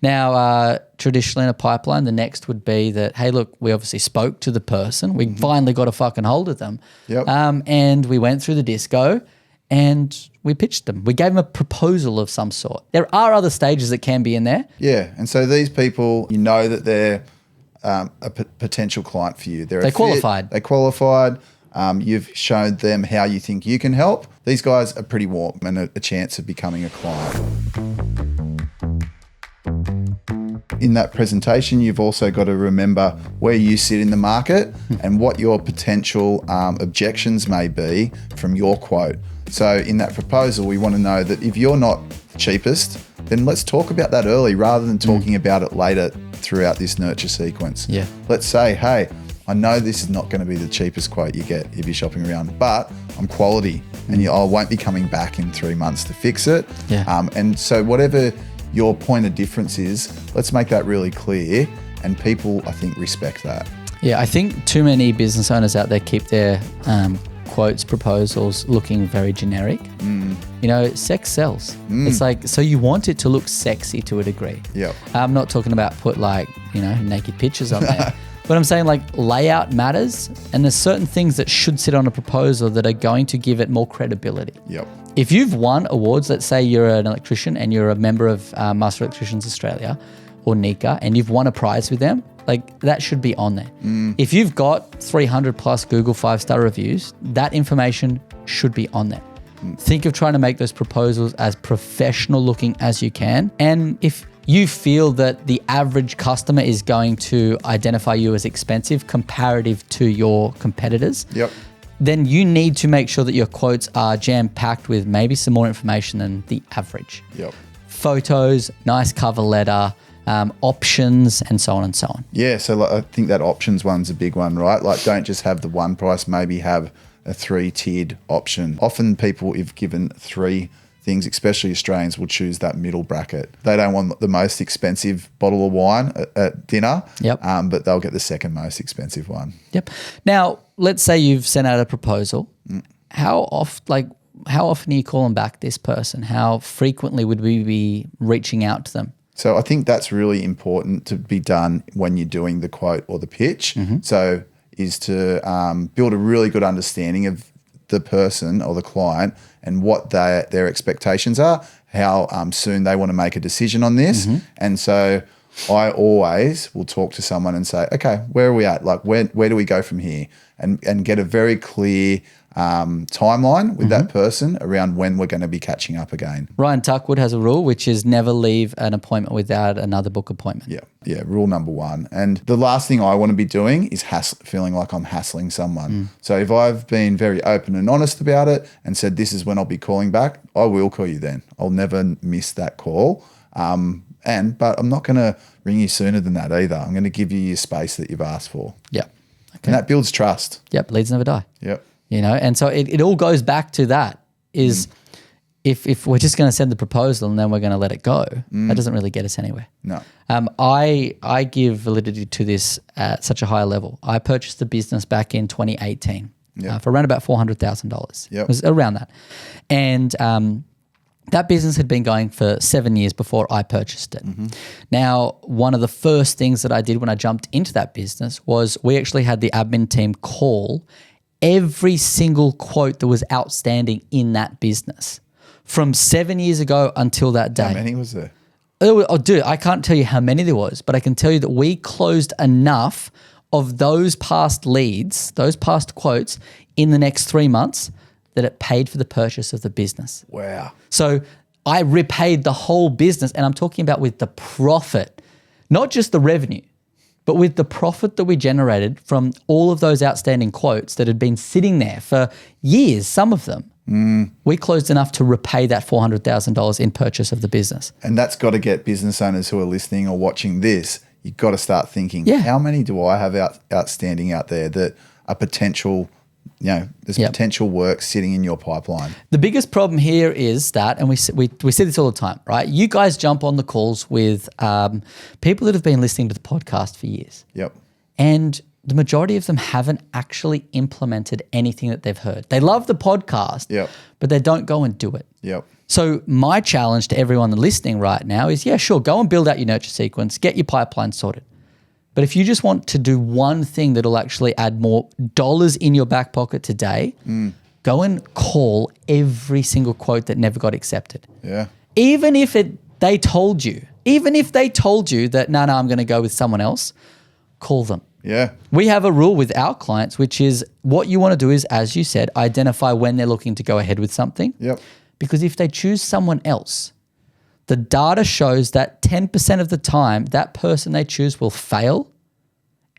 Now, traditionally in a pipeline, the next would be that, hey, look, we obviously spoke to the person. We finally got a fucking hold of them. Yep. And we went through the disco and we pitched them. We gave them a proposal of some sort. There are other stages that can be in there. Yeah. And so these people, you know that they're a potential client for you. They're qualified. They're qualified. You've showed them how you think you can help. These guys are pretty warm and a chance of becoming a client. In that presentation, you've also got to remember where you sit in the market and what your potential objections may be from your quote. So in that proposal, we want to know that if you're not cheapest, then let's talk about that early rather than talking about it later throughout this nurture sequence. Yeah. Let's say, hey, I know this is not going to be the cheapest quote you get if you're shopping around, but I'm quality and I won't be coming back in 3 months to fix it. Yeah. And so whatever your point of difference is, let's make that really clear, and people, I think, respect that. Yeah, I think too many business owners out there keep their quotes, proposals looking very generic. You know, sex sells. It's like, so you want it to look sexy to a degree. Yep. I'm not talking about put like, you know, naked pictures on there. But I'm saying like layout matters, and there's certain things that should sit on a proposal that are going to give it more credibility. Yep. If you've won awards, let's say you're an electrician and you're a member of Master Electricians Australia or NICA, and you've won a prize with them, like that should be on there. If you've got 300 plus Google 5-star reviews, that information should be on there. Think of trying to make those proposals as professional looking as you can. And if you feel that the average customer is going to identify you as expensive comparative to your competitors, Yep. then you need to make sure that your quotes are jam-packed with maybe some more information than the average. Yep. Photos, nice cover letter, options, and so on and so on. Yeah, so like, I think that options one's a big one, right? Like, don't just have the one price, maybe have a 3-tiered option. Often people, if given 3 things, especially Australians, will choose that middle bracket. They don't want the most expensive bottle of wine at dinner, but they'll get the second most expensive one. Yep. Now, let's say you've sent out a proposal. How often do you call them back, this person? How frequently would we be reaching out to them? So I think that's really important to be done when you're doing the quote or the pitch. So is to build a really good understanding of the person or the client and what their expectations are, how soon they want to make a decision on this. And so I always will talk to someone and say, okay, where are we at? Like, where do we go from here? And get a very clear timeline with that person around when we're going to be catching up again. Ryan Tuckwood has a rule, which is never leave an appointment without another book appointment. Yeah, rule number 1. And the last thing I want to be doing is feeling like I'm hassling someone. So if I've been very open and honest about it and said this is when I'll be calling back, I will call you then. I'll never miss that call. But I'm not going to ring you sooner than that either. I'm going to give you your space that you've asked for. Yeah. Okay. And that builds trust. Yep. Leads never die. Yep. You know, and so it all goes back to that is if we're just going to send the proposal and then we're going to let it go, that doesn't really get us anywhere. No. I give validity to this at such a high level. I purchased the business back in 2018 for around about $400,000. Yep. It was around that. And that business had been going for 7 years before I purchased it. Now, one of the first things that I did when I jumped into that business was we actually had the admin team call every single quote that was outstanding in that business from 7 years ago until that day. How many was there? Oh, dude, I can't tell you how many there was, but I can tell you that we closed enough of those past leads, those past quotes in the next 3 months that it paid for the purchase of the business. Wow. So I repaid the whole business, and I'm talking about with the profit, not just the revenue, but with the profit that we generated from all of those outstanding quotes that had been sitting there for years, some of them. We closed enough to repay that $400,000 in purchase of the business. And that's got to get business owners who are listening or watching this, you've got to start thinking, how many do I have outstanding out there that are potential, there's potential work sitting in your pipeline? The biggest problem here is that, and we see this all the time, right? You guys jump on the calls with people that have been listening to the podcast for years. Yep. And the majority of them haven't actually implemented anything that they've heard. They love the podcast, but they don't go and do it. Yep. So my challenge to everyone listening right now is, yeah, sure, go and build out your nurture sequence, get your pipeline sorted. But if you just want to do one thing that'll actually add more dollars in your back pocket today, go and call every single quote that never got accepted. Yeah. Even if they told you that, no, I'm going to go with someone else, call them. Yeah. We have a rule with our clients, which is what you want to do is, as you said, identify when they're looking to go ahead with something. Yep. Because if they choose someone else, the data shows that 10% of the time that person they choose will fail.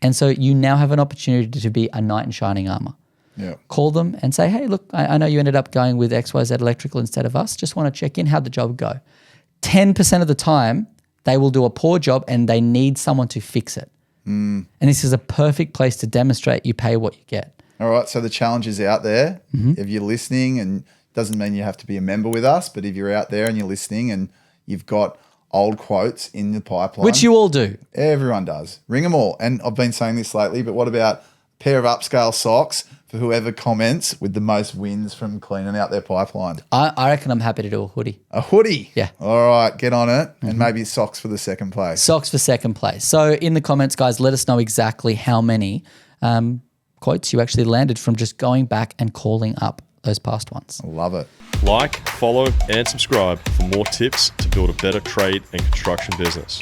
And so you now have an opportunity to be a knight in shining armor. Yeah. Call them and say, hey, look, I know you ended up going with XYZ Electrical instead of us. Just want to check in. How'd the job go? 10% of the time, they will do a poor job and they need someone to fix it. And this is a perfect place to demonstrate you pay what you get. All right. So the challenge is out there. If you're listening, and doesn't mean you have to be a member with us, but if you're out there and you're listening and you've got old quotes in the pipeline. Which you all do. Everyone does. Ring them all. And I've been saying this lately, but what about a pair of Upscale socks for whoever comments with the most wins from cleaning out their pipeline? I reckon I'm happy to do a hoodie. A hoodie? Yeah. All right, get on it. And maybe socks for the second place. Socks for second place. So in the comments, guys, let us know exactly how many quotes you actually landed from just going back and calling up those past ones. I love it. Like, follow, and subscribe for more tips to build a better trade and construction business.